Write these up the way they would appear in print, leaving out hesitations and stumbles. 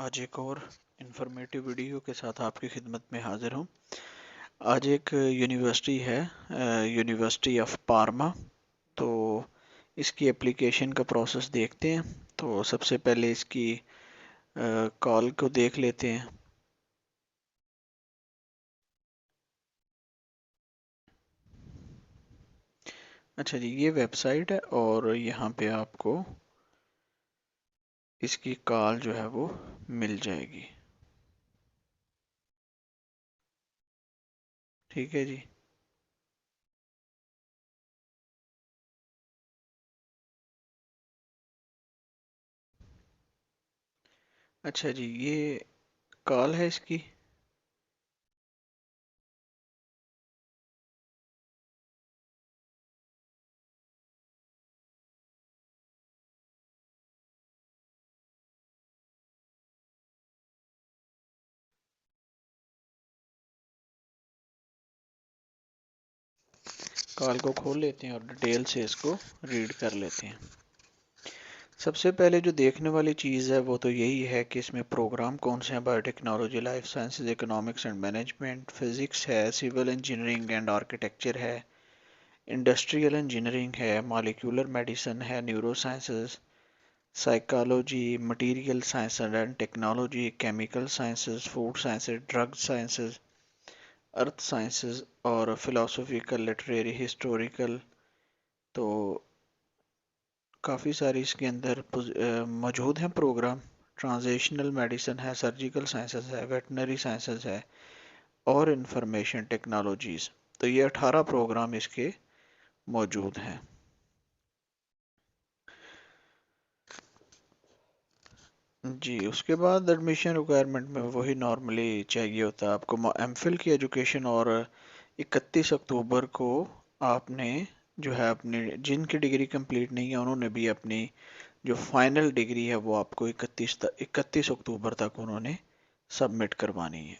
आज एक और इन्फॉर्मेटिव वीडियो के साथ आपकी खिदमत में हाजिर हूँ। आज एक यूनिवर्सिटी है, यूनिवर्सिटी ऑफ पार्मा। तो इसकी एप्लीकेशन का प्रोसेस देखते हैं। तो सबसे पहले इसकी कॉल को देख लेते हैं। अच्छा जी, ये वेबसाइट है और यहाँ पे आपको इसकी कॉल जो है वो मिल जाएगी। ठीक है जी। अच्छा जी, ये कॉल है इसकी। कॉल को खोल लेते हैं और डिटेल से इसको रीड कर लेते हैं। सबसे पहले जो देखने वाली चीज़ है वो तो यही है कि इसमें प्रोग्राम कौन से हैं। Biotechnology, life sciences, economics and management, physics है, सिविल इंजीनियरिंग एंड आर्किटेक्चर है, इंडस्ट्रियल इंजीनियरिंग है, मॉलिक्यूलर मेडिसिन है, neuro sciences, psychology, material science and technology, chemical sciences, food sciences, drug sciences, earth sciences और philosophical, literary, historical. तो काफ़ी सारी इसके अंदर मौजूद हैं प्रोग्राम। ट्रांसलेशनल मेडिसिन है, सर्जिकल साइंसेज है, वेटनरी साइंसेज है और इंफॉर्मेशन टेक्नोलॉजीज। तो ये 18 प्रोग्राम इसके मौजूद हैं। जी, उसके बाद एडमिशन रिक्वायरमेंट में वही नॉर्मली चाहिए होता है आपको एमफिल की एजुकेशन। और 31 अक्टूबर को आपने जो है अपनी, जिनकी डिग्री कंप्लीट नहीं है उन्होंने भी अपनी जो फाइनल डिग्री है वो आपको 31 अक्टूबर तक उन्होंने सबमिट करवानी है।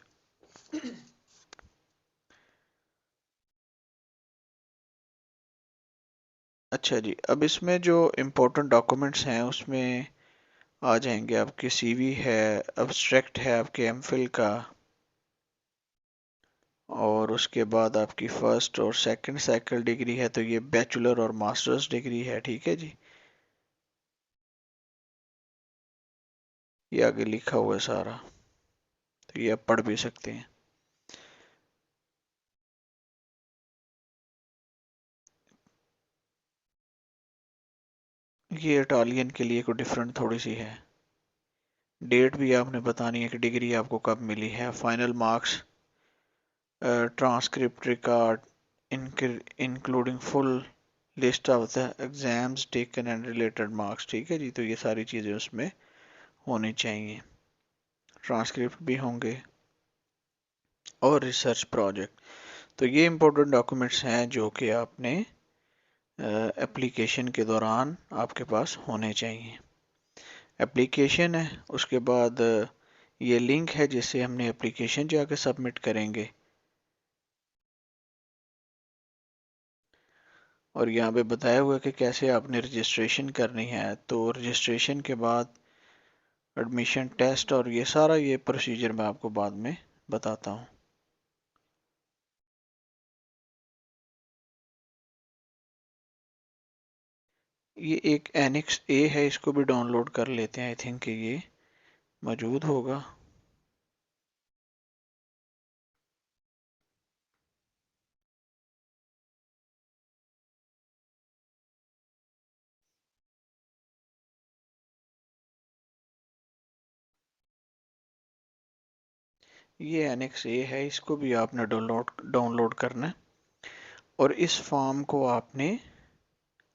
अच्छा जी, अब इसमें जो इम्पोर्टेंट डॉक्यूमेंट्स हैं उसमें आ जाएंगे आपके सीवी है, अब्स्ट्रैक्ट है आपके एमफिल का, और उसके बाद आपकी फर्स्ट और सेकंड साइकिल डिग्री है। तो ये बैचलर और मास्टर्स डिग्री है। ठीक है जी, ये आगे लिखा हुआ है सारा, तो ये आप पढ़ भी सकते हैं। ये इटालियन के लिए कोई डिफरेंट थोड़ी सी है। डेट भी आपने बतानी है कि डिग्री आपको कब मिली है। Final marks, transcript record including full list of the exams taken and related marks. ठीक है जी, तो ये सारी चीज़ें उसमें होनी चाहिए। ट्रांसक्रिप्ट भी होंगे और रिसर्च प्रोजेक्ट। तो ये इंपॉर्टेंट डॉक्यूमेंट्स हैं जो कि आपने एप्लीकेशन के दौरान आपके पास होने चाहिए। एप्लीकेशन है, उसके बाद ये लिंक है जिससे हमने एप्लीकेशन जाके सबमिट करेंगे। और यहाँ पे बताया हुआ है कि कैसे आपने रजिस्ट्रेशन करनी है। तो रजिस्ट्रेशन के बाद एडमिशन टेस्ट और ये सारा ये प्रोसीजर मैं आपको बाद में बताता हूँ। ये एक एनेक्स ए है, इसको भी डाउनलोड कर लेते हैं। आई थिंक कि ये मौजूद होगा। ये एनेक्स ए है, इसको भी आपने डाउनलोड करना है और इस फॉर्म को आपने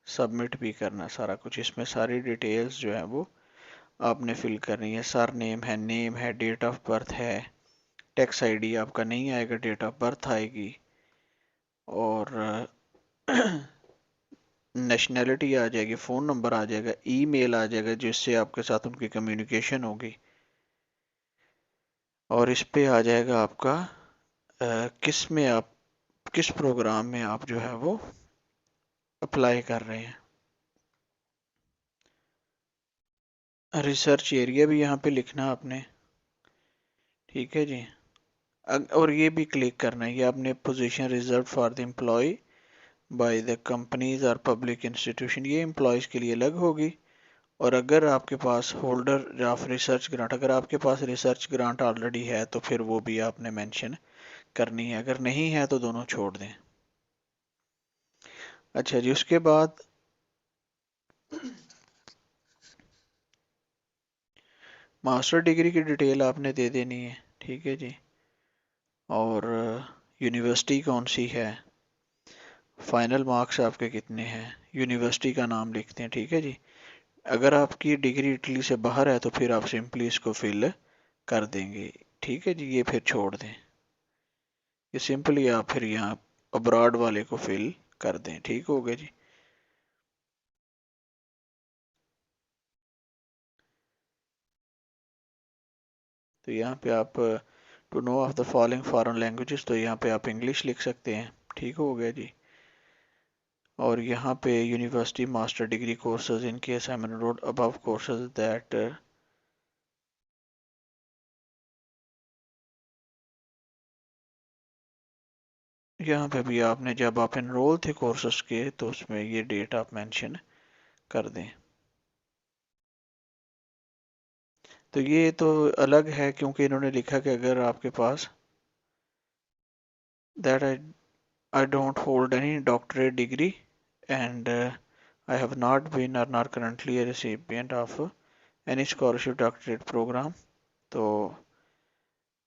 सबमिट भी करना है। सारा कुछ इसमें, सारी डिटेल्स जो है वो आपने फिल करनी है। सर नेम है, डेट ऑफ बर्थ है, टैक्स आईडी आपका नहीं आएगा, डेट ऑफ बर्थ आएगी, और नेशनैलिटी आ जाएगी, फ़ोन नंबर आ जाएगा, ईमेल आ जाएगा जिससे आपके साथ उनकी कम्युनिकेशन होगी, और इस पे आ जाएगा आपका किस में आप, किस प्रोग्राम में आप जो है वो अप्लाई कर रहे हैं। रिसर्च एरिया भी यहाँ पे लिखना आपने। ठीक है जी। और ये भी क्लिक करना है, ये आपने position reserve for the employ by the companies और पब्लिक इंस्टीट्यूशन, ये एम्प्लॉयज़ के लिए अलग होगी। और अगर आपके पास होल्डर ऑफ रिसर्च ग्रांट, अगर आपके पास रिसर्च ग्रांट ऑलरेडी है तो फिर वो भी आपने मेंशन करनी है, अगर नहीं है तो दोनों छोड़ दें। अच्छा जी, उसके बाद मास्टर डिग्री की डिटेल आपने दे देनी है। ठीक है जी। और यूनिवर्सिटी कौन सी है, फाइनल मार्क्स आपके कितने हैं, यूनिवर्सिटी का नाम लिखते हैं। ठीक है जी। अगर आपकी डिग्री इटली से बाहर है तो फिर आप सिंपली इसको फिल कर देंगे। ठीक है जी, ये फिर छोड़ दें, ये सिंपली आप फिर यहाँ अब्रॉड वाले को फिल कर दें। ठीक हो गया जी। तो यहाँ पे आप to know of the following foreign languages, तो यहाँ पे आप इंग्लिश लिख सकते हैं। ठीक हो गया जी। और यहाँ पे university master degree courses in case I am enrolled above courses that, यहाँ पे भी आपने जब आप एनरोल थे कोर्सेज के तो उसमें ये डेट आप मेंशन कर दें। तो ये तो अलग है क्योंकि इन्होंने लिखा कि अगर आपके पास that I don't hold any doctorate degree and I have not been or not currently a recipient of any scholarship doctorate program. तो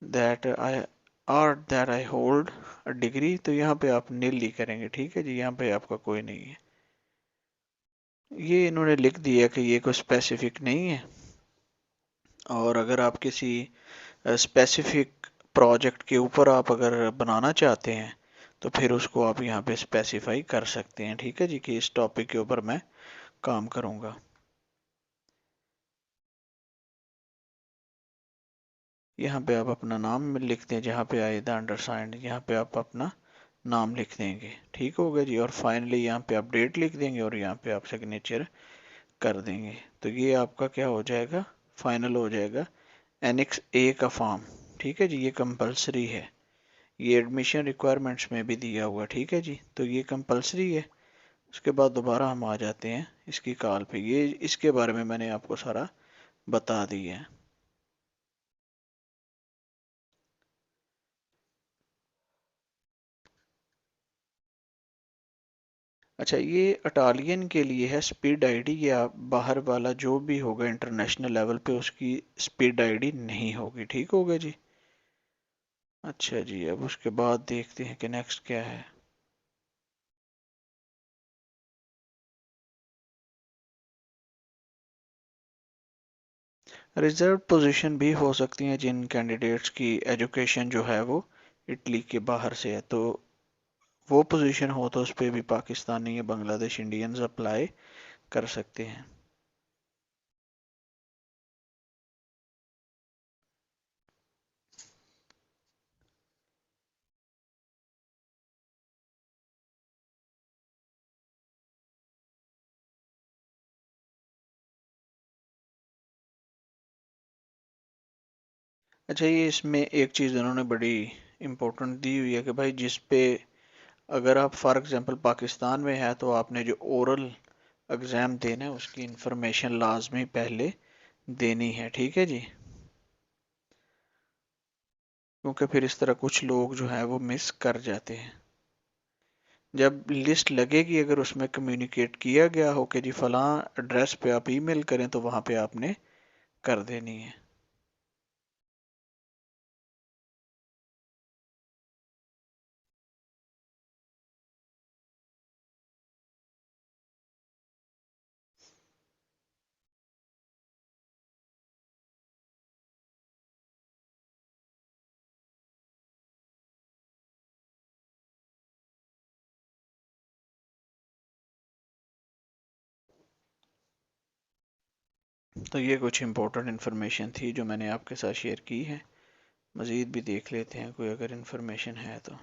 that I or that I hold a degree, तो यहाँ पे आप नील ही करेंगे। ठीक है जी, यहाँ पे आपका कोई नहीं है। ये इन्होंने लिख दिया कि ये कोई स्पेसिफिक नहीं है। और अगर आप किसी स्पेसिफिक प्रोजेक्ट के ऊपर आप अगर बनाना चाहते हैं तो फिर उसको आप यहाँ पे स्पेसिफाई कर सकते हैं। ठीक है जी, कि इस टॉपिक के ऊपर मैं काम करूँगा। यहाँ पे आप अपना नाम लिख दें, जहाँ पे आए द अंडरसाइंड यहाँ पे आप अपना नाम लिख देंगे। ठीक हो गया जी। और फाइनली यहाँ पे आप डेट लिख देंगे और यहाँ पे आप सिग्नेचर कर देंगे। तो ये आपका क्या हो जाएगा, फाइनल हो जाएगा एनेक्स ए का फॉर्म। ठीक है जी, ये कंपलसरी है, ये एडमिशन रिक्वायरमेंट्स में भी दिया हुआ। ठीक है जी, तो ये कंपलसरी है। उसके बाद दोबारा हम आ जाते हैं इसकी कॉल पे, ये इसके बारे में मैंने आपको सारा बता दिया है। अच्छा, ये इटालियन के लिए है स्पीड आईडी, ये आप बाहर वाला जो भी होगा इंटरनेशनल लेवल पे उसकी स्पीड आईडी नहीं होगी। ठीक होगा जी। अच्छा जी, अब उसके बाद देखते हैं कि नेक्स्ट क्या है। रिजर्व पोजीशन भी हो सकती हैं जिन कैंडिडेट्स की एजुकेशन जो है वो इटली के बाहर से है, तो वो पोजीशन हो तो उस पर भी पाकिस्तानी या बांग्लादेश इंडियंस अप्लाई कर सकते हैं। अच्छा, ये इसमें एक चीज़ उन्होंने बड़ी इम्पोर्टेंट दी हुई है कि भाई जिस पे अगर आप फॉर एग्जांपल पाकिस्तान में है तो आपने जो ओरल एग्ज़ाम देना है उसकी इंफॉर्मेशन लाजमी पहले देनी है। ठीक है जी, क्योंकि फिर इस तरह कुछ लोग जो है वो मिस कर जाते हैं। जब लिस्ट लगेगी अगर उसमें कम्युनिकेट किया गया हो कि जी फलां एड्रेस पे आप ईमेल करें तो वहाँ पे आपने कर देनी है। तो ये कुछ इम्पोर्टेंट इन्फॉर्मेशन थी जो मैंने आपके साथ शेयर की है। मज़ीद भी देख लेते हैं कोई अगर इन्फॉर्मेशन है तो।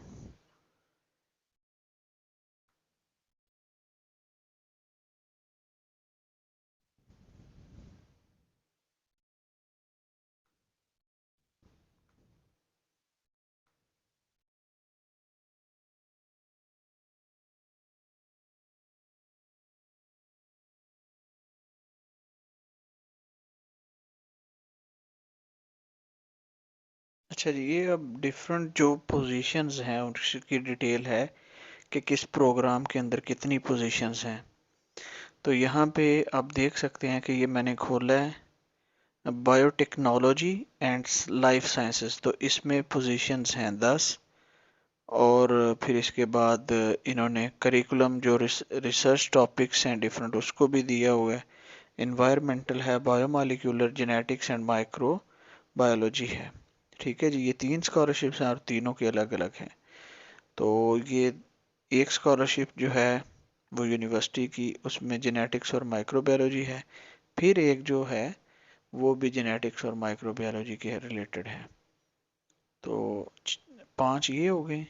अच्छा जी, ये अब डिफरेंट जो पोजीशंस हैं उसकी डिटेल है कि किस प्रोग्राम के अंदर कितनी पोजीशंस हैं। तो यहाँ पे आप देख सकते हैं कि ये मैंने खोला है बायोटेक्नोलॉजी एंड लाइफ साइंसेस, तो इसमें पोजीशंस हैं 10। और फिर इसके बाद इन्होंने करिकुलम जो रिसर्च टॉपिक्स हैं डिफरेंट उसको भी दिया हुआ है। इन्वायरमेंटल है, biomolecular, genetics and micro biology है। ठीक है जी, ये 3 स्कॉलरशिप्स हैं और तीनों के अलग अलग हैं। तो ये एक स्कॉलरशिप जो है वो यूनिवर्सिटी की, उसमें जेनेटिक्स और माइक्रोबायोलॉजी है। फिर एक जो है वो भी जेनेटिक्स और माइक्रोबायोलॉजी के रिलेटेड है। तो 5 ये हो गए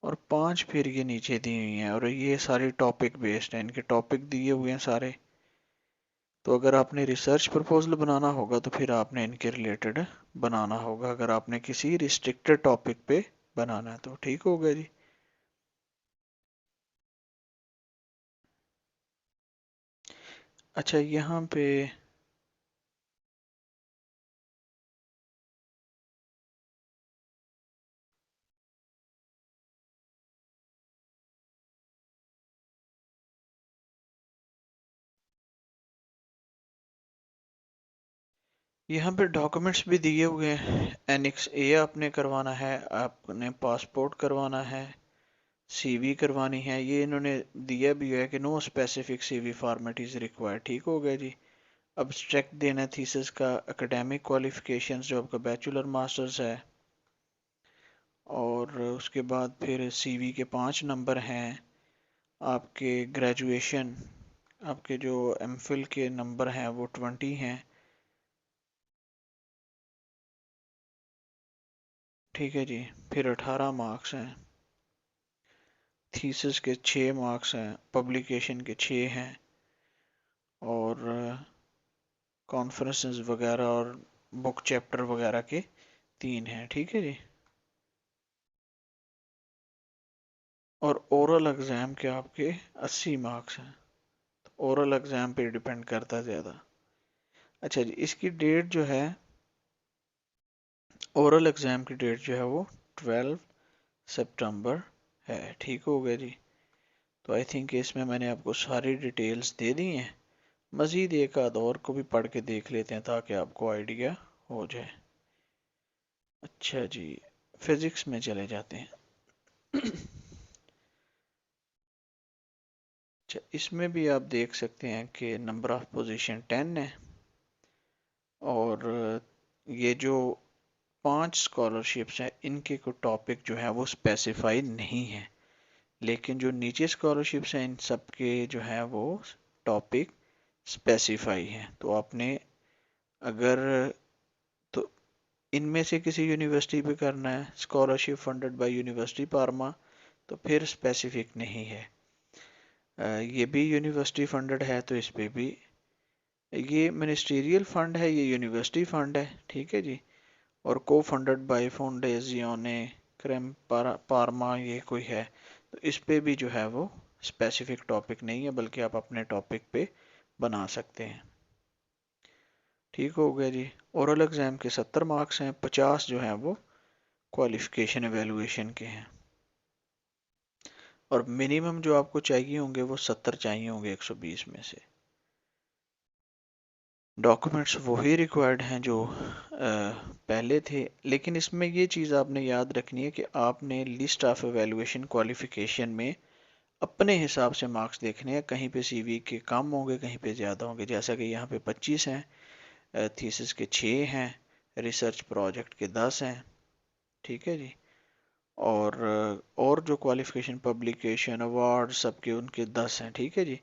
और 5 फिर ये नीचे दी हुई हैं, और ये सारी टॉपिक बेस्ड हैं, इनके टॉपिक दिए हुए हैं सारे। तो अगर आपने रिसर्च प्रपोजल बनाना होगा तो फिर आपने इनके रिलेटेड बनाना होगा, अगर आपने किसी रिस्ट्रिक्टेड टॉपिक पे बनाना है तो। ठीक हो गया जी। अच्छा, यहाँ पे डॉक्यूमेंट्स भी दिए हुए हैं। एनेक्स ए आपने करवाना है, आपने पासपोर्ट करवाना है, सीवी करवानी है। ये इन्होंने दिया भी है कि no specific CV format is required. ठीक हो गया जी। अब्स्ट्रैक्ट देना है थीसिस का, एकेडमिक क्वालिफिकेशंस जो आपका बैचलर मास्टर्स है, और उसके बाद फिर सीवी के 5 नंबर हैं। आपके ग्रेजुएशन, आपके जो एमफिल के नंबर हैं वो 20 हैं। ठीक है जी। फिर 18 मार्क्स हैं। थीसिस के 6 मार्क्स हैं, पब्लिकेशन के 6 हैं, और कॉन्फ्रेंसेस वगैरह और बुक चैप्टर वगैरह के 3 हैं। ठीक है जी। और ओरल एग्ज़ाम के आपके 80 मार्क्स हैं। तो ओरल एग्ज़ाम पे डिपेंड करता है ज़्यादा। अच्छा जी, इसकी डेट जो है, ओरल एग्ज़ाम की डेट जो है वो 12 सितंबर है। ठीक हो गया जी। तो आई थिंक इसमें मैंने आपको सारी डिटेल्स दे दी हैं। मज़ीद एक आध और को भी पढ़ के देख लेते हैं ताकि आपको आइडिया हो जाए। अच्छा जी, फिज़िक्स में चले जाते हैं। अच्छा, इसमें भी आप देख सकते हैं कि नंबर ऑफ पोजीशन 10 है, और ये जो 5 स्कॉलरशिप्स हैं इनके कोई टॉपिक जो है वो स्पेसिफाई नहीं है, लेकिन जो नीचे स्कॉलरशिप्स हैं इन सब के जो है वो टॉपिक स्पेसिफाई हैं। तो आपने अगर, तो इनमें से किसी यूनिवर्सिटी पे करना है, scholarship funded by university pharma, तो फिर स्पेसिफिक नहीं है। ये भी यूनिवर्सिटी फंडेड है तो इस पे भी, ये मिनिस्ट्रियल फंड है, ये यूनिवर्सिटी फंड है। ठीक है जी। और को फंडेड बाय फाउंडेशियोने क्रम पार्मा ये कोई है, तो इस पे भी जो है वो स्पेसिफिक टॉपिक नहीं है, बल्कि आप अपने टॉपिक पे बना सकते हैं। ठीक हो गया जी। ओरल एग्जाम के 70 मार्क्स हैं, 50 जो हैं वो क्वालिफिकेशन एवेलुएशन के हैं, और मिनिमम जो आपको चाहिए होंगे वो 70 चाहिए होंगे 120 में से। डॉक्यूमेंट्स वही रिक्वायर्ड हैं जो पहले थे, लेकिन इसमें ये चीज़ आपने याद रखनी है कि आपने लिस्ट ऑफ एवेलुएशन क्वालिफिकेशन में अपने हिसाब से मार्क्स देखने हैं। कहीं पे सीवी के कम होंगे, कहीं पे ज़्यादा होंगे, जैसा कि यहाँ पे 25 हैं, थीसिस के 6 हैं, रिसर्च प्रोजेक्ट के 10 हैं। ठीक है जी। और जो क्वालिफिकेशन पब्लिकेशन अवार्ड सबके उनके 10 हैं। ठीक है जी।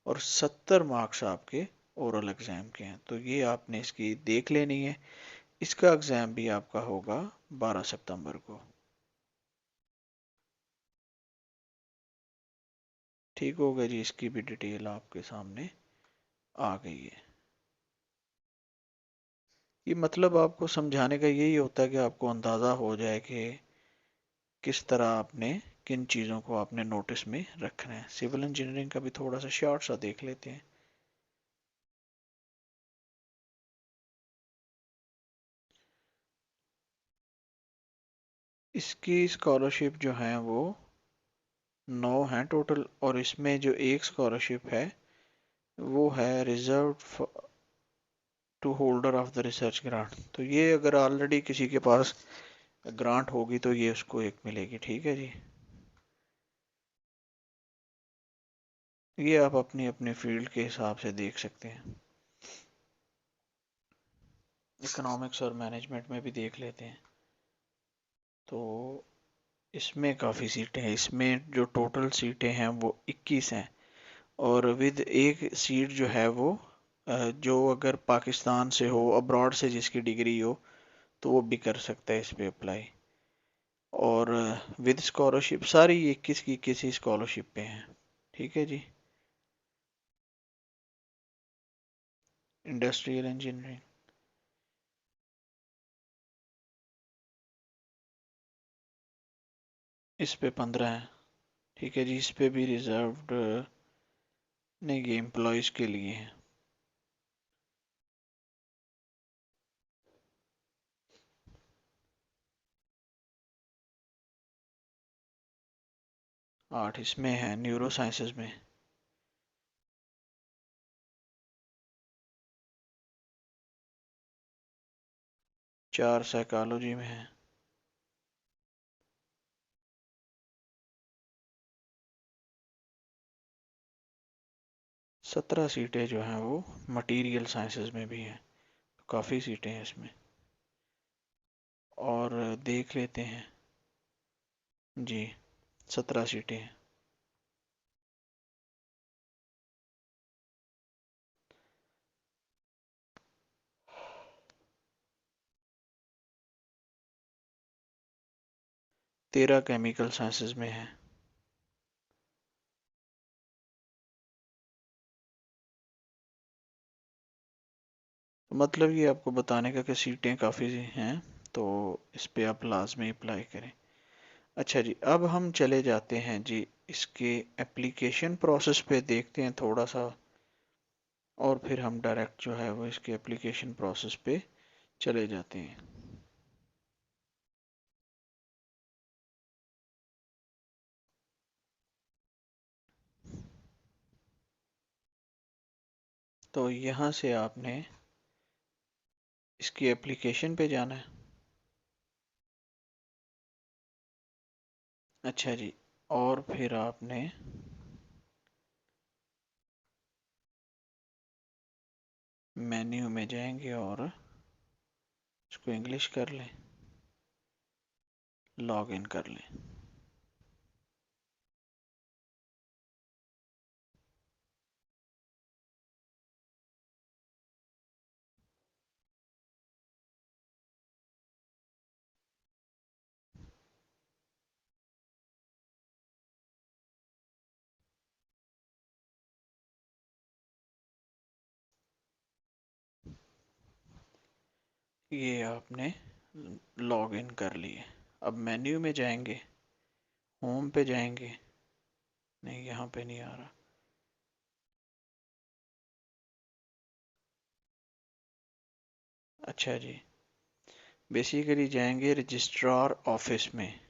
और 70 मार्क्स आपके ओरल एग्जाम के हैं, तो ये आपने इसकी देख लेनी है। इसका एग्जाम भी आपका होगा 12 सितंबर को। ठीक होगा जी, इसकी भी डिटेल आपके सामने आ गई है। ये मतलब आपको समझाने का यही होता है कि आपको अंदाज़ा हो जाए कि किस तरह आपने, किन चीज़ों को आपने नोटिस में रखना है। सिविल इंजीनियरिंग का भी थोड़ा सा शॉर्ट सा देख लेते हैं। इसकी स्कॉलरशिप जो है वो 9 हैं टोटल, और इसमें जो एक स्कॉलरशिप है वो है reserve to holder of the research grant. तो ये अगर ऑलरेडी किसी के पास ग्रांट होगी तो ये उसको एक मिलेगी। ठीक है जी, ये आप अपनी अपनी फील्ड के हिसाब से देख सकते हैं। इकोनॉमिक्स और मैनेजमेंट में भी देख लेते हैं। तो इसमें काफ़ी सीटें हैं, इसमें जो टोटल सीटें हैं वो 21 हैं, और विद एक सीट जो है वो जो अगर पाकिस्तान से हो, अब्रॉड से जिसकी डिग्री हो, तो वो भी कर सकता है इस पे अप्लाई। और विद स्कॉलरशिप सारी 21 की किसी स्कॉलरशिप पे हैं। ठीक है जी। इंडस्ट्रियल इंजीनियरिंग, इस पे 15 हैं। ठीक है जी, इस पे भी रिजर्व्ड नहीं, ये एम्प्लॉयज़ के लिए है। आठ इसमें है न्यूरो साइंसेज में। 4 साइकोलॉजी में है। 17 सीटें जो हैं वो मटेरियल साइंसेज में भी हैं। काफ़ी सीटें हैं इसमें। और देख लेते हैं जी, 17 सीटें हैं। तेरह केमिकल साइंसेज में है। तो मतलब ये आपको बताने का कि सीटें काफ़ी हैं, तो इस पे आप लाजमी अप्लाई करें। अच्छा जी, अब हम चले जाते हैं जी इसके एप्लीकेशन प्रोसेस पे, देखते हैं थोड़ा सा, और फिर हम डायरेक्ट जो है वो इसके एप्लीकेशन प्रोसेस पे चले जाते हैं। तो यहाँ से आपने इसकी एप्लीकेशन पे जाना है। अच्छा जी, और फिर आपने मेन्यू में जाएंगे और इसको इंग्लिश कर लें, लॉग इन कर लें। ये आपने लॉग इन कर लिए। अब मेन्यू में जाएंगे, होम पे जाएंगे, नहीं यहाँ पे नहीं आ रहा। अच्छा जी, बेसिकली जाएंगे रजिस्ट्रार ऑफिस में,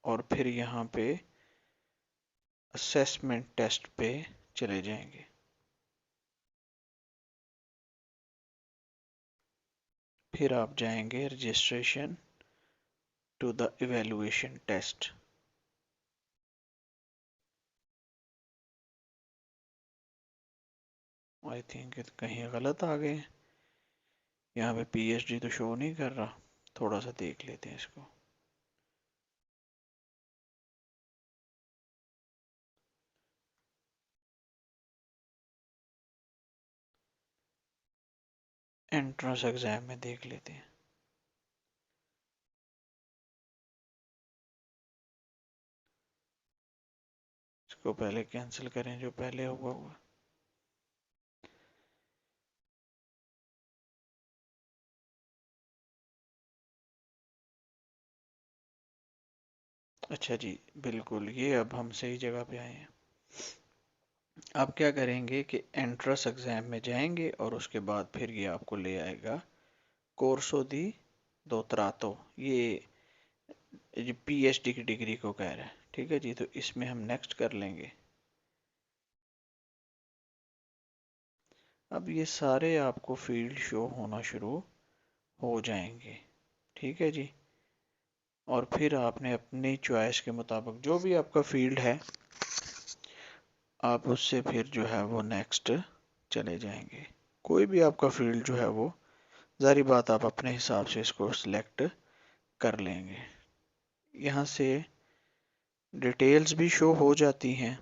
और फिर यहाँ पे असेसमेंट टेस्ट पे चले जाएंगे। फिर आप जाएंगे registration to the evaluation test. I think कहीं गलत आ गए, यहाँ पे पीएचडी तो शो नहीं कर रहा। थोड़ा सा देख लेते हैं इसको। एंट्रेंस एग्जाम में देख लेते हैं। इसको पहले कैंसिल करें जो पहले हुआ हुआ। अच्छा जी, बिल्कुल, ये अब हम सही जगह पे आए हैं। आप क्या करेंगे कि एंट्रेंस एग्जाम में जाएंगे, और उसके बाद फिर ये आपको ले आएगा कोर्सो दी दोत्रातो। ये ये पीएचडी की डिग्री को कह रहा है। ठीक है जी, तो इसमें हम नेक्स्ट कर लेंगे। अब ये सारे आपको फील्ड शो होना शुरू हो जाएंगे। ठीक है जी, और फिर आपने अपनी चॉइस के मुताबिक जो भी आपका फील्ड है आप उससे फिर जो है वो नेक्स्ट चले जाएंगे। कोई भी आपका फील्ड जो है वो जारी बात आप अपने हिसाब से इसको सिलेक्ट कर लेंगे। यहाँ से डिटेल्स भी शो हो जाती हैं।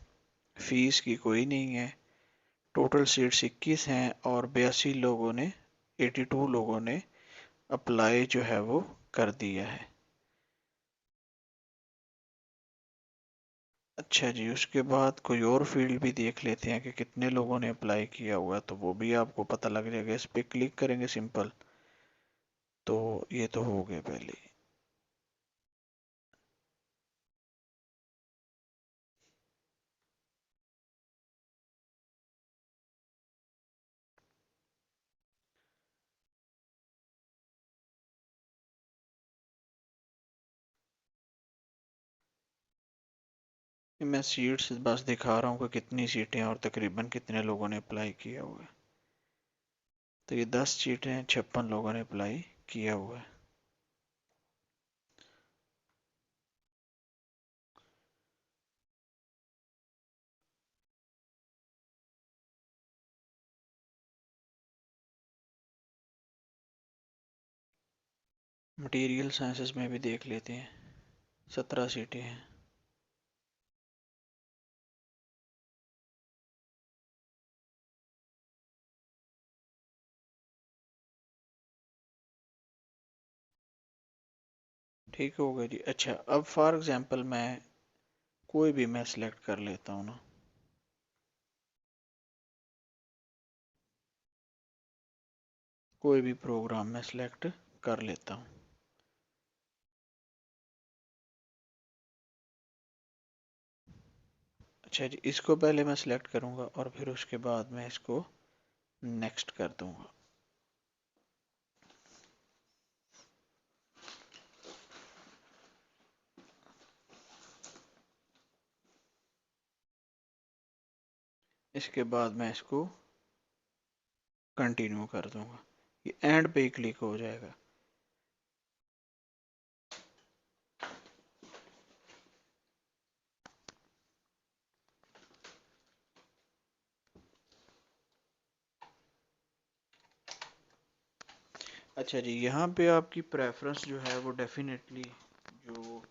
फीस की कोई नहीं है। टोटल सीट्स 21 हैं और 82 लोगों ने 82 लोगों ने अप्लाई जो है वो कर दिया है। अच्छा जी, उसके बाद कोई और फील्ड भी देख लेते हैं कि कितने लोगों ने अप्लाई किया हुआ है, तो वो भी आपको पता लग जाएगा। इस पर क्लिक करेंगे सिंपल, तो ये तो हो गए पहले। मैं सीट्स बस दिखा रहा हूँ कि कितनी सीटें और तकरीबन कितने लोगों ने अप्लाई किया हुआ है। तो ये 10 सीटें हैं, 56 लोगों ने अप्लाई किया हुआ है। मटेरियल साइंसेस में भी देख लेते हैं, 17 सीटें हैं। ठीक हो गया जी। अच्छा, अब फॉर एग्जांपल मैं कोई भी मैं सिलेक्ट कर लेता हूँ ना। कोई भी प्रोग्राम मैं सिलेक्ट कर लेता हूँ। अच्छा जी, इसको पहले मैं सिलेक्ट करूँगा और फिर उसके बाद मैं इसको नेक्स्ट कर दूँगा। इसके बाद मैं इसको कंटिन्यू कर दूँगा। ये एंड पे ही क्लिक हो जाएगा। अच्छा जी, यहाँ पे आपकी प्रेफरेंस जो है वो डेफिनेटली जो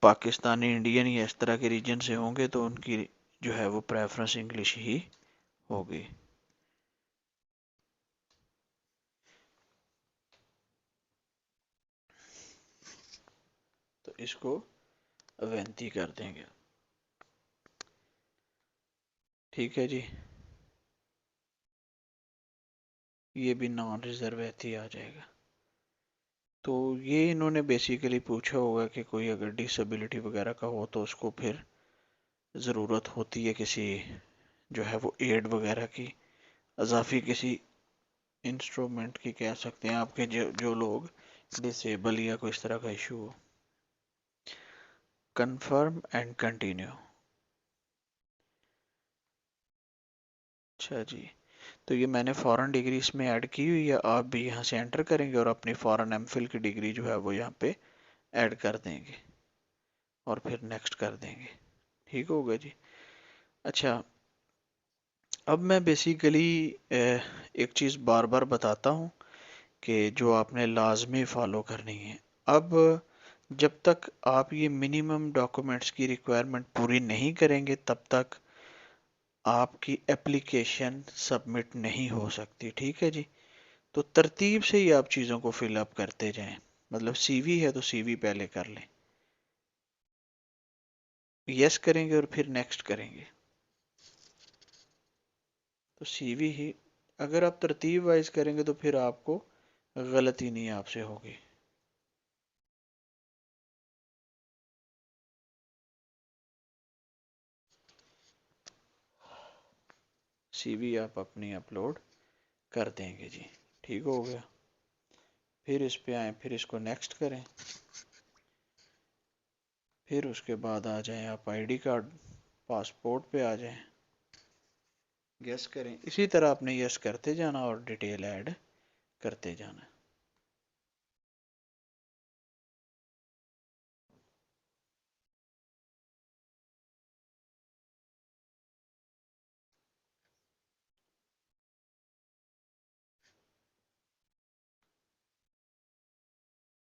पाकिस्तानी, इंडियन या इस तरह के रीजन से होंगे तो उनकी जो है वो प्रेफरेंस इंग्लिश ही होगी। तो इसको अवेंती कर देंगे। ठीक है जी, ये भी नॉन रिजर्व ऐथी आ जाएगा। तो ये इन्होंने बेसिकली पूछा होगा कि कोई अगर डिसेबिलिटी वगैरह का हो तो उसको फिर ज़रूरत होती है किसी जो है वो एड वगैरह की, अजाफी किसी इंस्ट्रूमेंट की कह सकते हैं आपके, जो लोग डिसेबल या कोई इस तरह का इशू हो। Confirm and continue. अच्छा जी, तो ये मैंने फॉरेन डिग्री इसमें ऐड की हुई है। आप भी यहाँ से एंटर करेंगे और अपनी फॉरेन एमफिल की डिग्री जो है वो यहाँ पे ऐड कर देंगे और फिर नेक्स्ट कर देंगे। ठीक होगा जी। अच्छा, अब मैं बेसिकली एक चीज़ बार बार बताता हूँ कि जो आपने लाजमी फॉलो करनी है। अब जब तक आप ये मिनिमम डॉक्यूमेंट्स की रिक्वायरमेंट पूरी नहीं करेंगे तब तक आपकी एप्लीकेशन सबमिट नहीं हो सकती। ठीक है जी, तो तरतीब से ही आप चीज़ों को फिलअप करते जाएं। मतलब सीवी है तो सीवी पहले कर लें, यस करेंगे और फिर नेक्स्ट करेंगे तो सीवी ही। अगर आप तरतीब वाइज करेंगे तो फिर आपको गलती नहीं आपसे होगी। सीवी आप अपनी अपलोड कर देंगे जी। ठीक हो गया। फिर इस पे आए, फिर इसको नेक्स्ट करें। फिर उसके बाद आ जाएं आप आईडी कार्ड, पासपोर्ट पे आ जाएं, यस करें। इसी तरह आपने यस करते जाना और डिटेल ऐड करते जाना।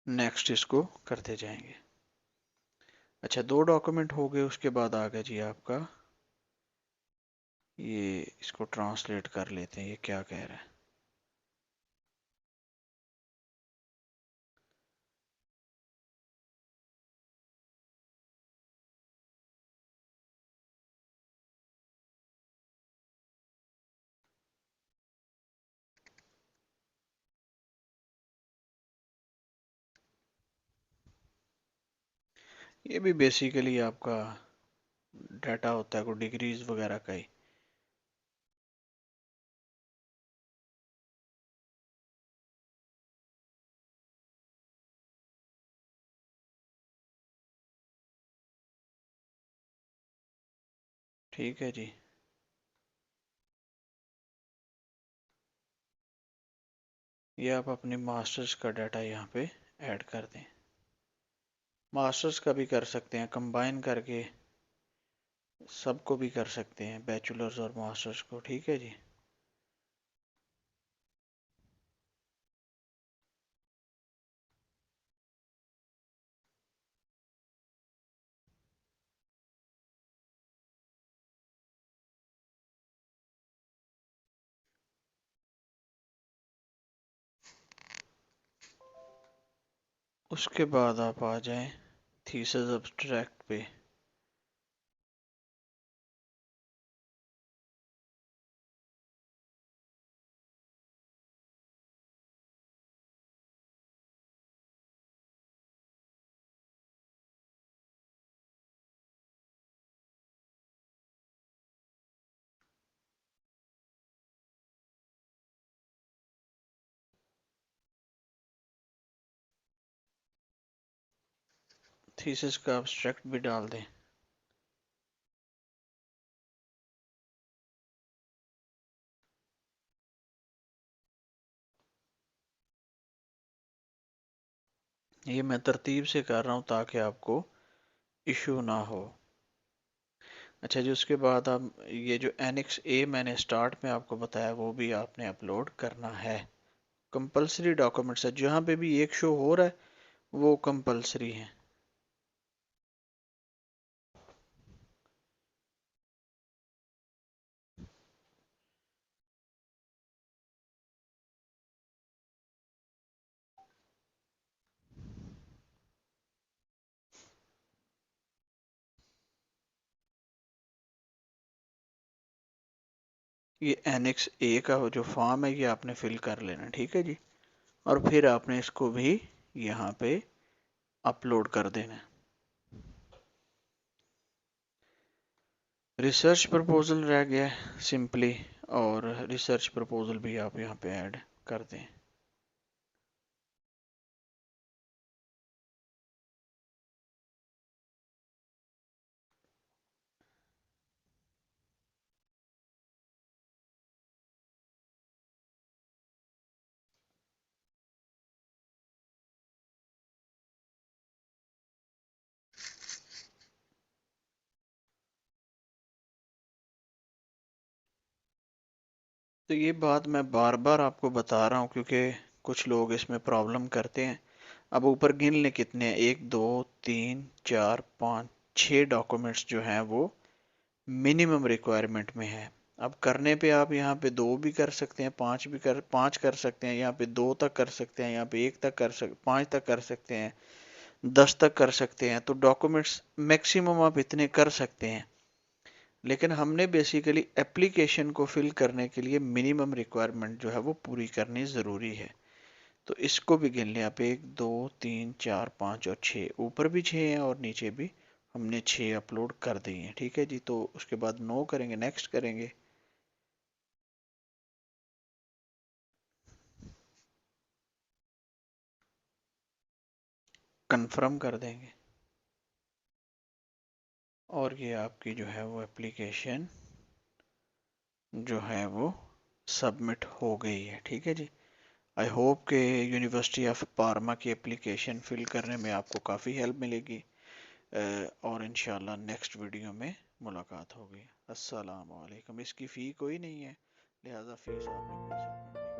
नेक्स्ट इसको करते जाएंगे। अच्छा, 2 डॉक्यूमेंट हो गए। उसके बाद आ गया जी आपका ये, इसको ट्रांसलेट कर लेते हैं, ये क्या कह रहा है। ये भी बेसिकली आपका डाटा होता है, कोई डिग्रीज वगैरह का ही। ठीक है जी। ये आप अपनी मास्टर्स का डाटा यहाँ पे ऐड कर दें। मास्टर्स का भी कर सकते हैं कंबाइन करके, सबको भी कर सकते हैं, बैचलर्स और मास्टर्स को। ठीक है जी। उसके बाद आप आ जाएं थीसिस एब्स्ट्रैक्ट पे। थीसिस का एब्स्ट्रैक्ट भी डाल दें। ये मैं तरतीब से कर रहा हूँ ताकि आपको इशू ना हो। अच्छा जी, उसके बाद आप ये जो एनेक्स ए मैंने स्टार्ट में आपको बताया वो भी आपने अपलोड करना है। कंपलसरी डॉक्यूमेंट्स है, जहाँ पे भी एक शो हो रहा है वो कंपलसरी है। ये एनेक्स ए का जो फॉर्म है ये आपने फिल कर लेना। ठीक है जी। और फिर आपने इसको भी यहाँ पे अपलोड कर देना है। रिसर्च प्रपोजल रह गया है सिंपली, और रिसर्च प्रपोजल भी आप यहाँ पे ऐड कर दें। तो ये बात मैं बार बार आपको बता रहा हूँ क्योंकि कुछ लोग इसमें प्रॉब्लम करते हैं। अब ऊपर गिन लें कितने हैं, 1 2 3 4 5 6 डॉक्यूमेंट्स जो हैं वो मिनिमम रिक्वायरमेंट में है। अब करने पे आप यहाँ पे 2 भी कर सकते हैं, 5 कर सकते हैं, यहाँ पे 2 तक कर सकते हैं, यहाँ पे 1 तक 5 तक कर सकते हैं, 10 तक कर सकते हैं। तो डॉक्यूमेंट्स मैक्सिमम आप इतने कर सकते हैं। लेकिन हमने बेसिकली एप्लीकेशन को फिल करने के लिए मिनिमम रिक्वायरमेंट जो है वो पूरी करनी ज़रूरी है। तो इसको भी गिन लें आप, 1 2 3 4 5 और 6, ऊपर भी 6 हैं और नीचे भी हमने 6 अपलोड कर दिए हैं। ठीक है जी। तो उसके बाद नो करेंगे, नेक्स्ट करेंगे, कंफर्म कर देंगे। और ये आपकी जो है वो एप्लीकेशन जो है वो सबमिट हो गई है। ठीक है जी। आई होप के यूनिवर्सिटी ऑफ पार्मा की एप्लीकेशन फिल करने में आपको काफ़ी हेल्प मिलेगी और इंशाल्लाह नेक्स्ट वीडियो में मुलाकात होगी। अस्सलाम वालेकुम। इसकी फ़ी कोई नहीं है, लिहाजा फ़ीस आपने कोई सा